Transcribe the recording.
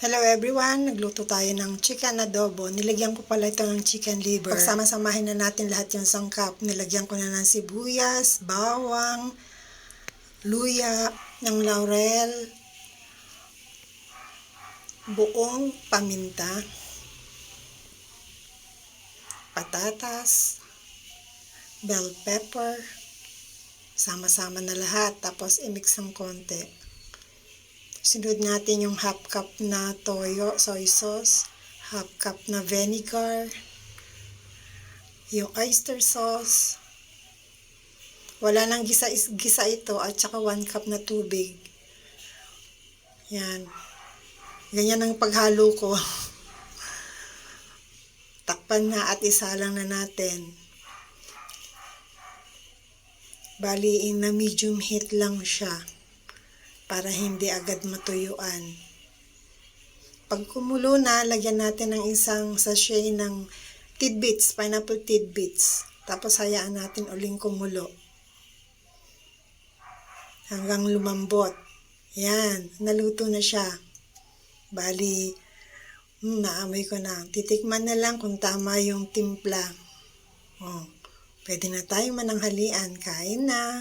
Hello everyone! Nagluto tayo ng chicken adobo. Nilagyan ko pala ito ng chicken liver. Pagsama-samahin na natin lahat yung sangkap. Nilagyan ko na ng sibuyas, bawang, luya, ng laurel, buong paminta, patatas, bell pepper, sama-sama na lahat. Tapos i-mix ng konti. Sunod natin yung half cup na toyo, soy sauce, half cup na vinegar, yung oyster sauce, wala nang gisa ito, at saka 1 cup na tubig. Yan. Ganyan ang paghalo ko. Takpan na at isalang na natin. Baliin na medium heat lang siya para hindi agad matuyuan. Pag kumulo na, lagyan natin ng isang sachet ng tidbits, pineapple tidbits. Tapos hayaan natin uling kumulo hanggang lumambot. Yan, naluto na siya. Bali, naamoy ko na. Titikman na lang kung tama yung timpla. Pwede na tayong mananghalian. Kain na!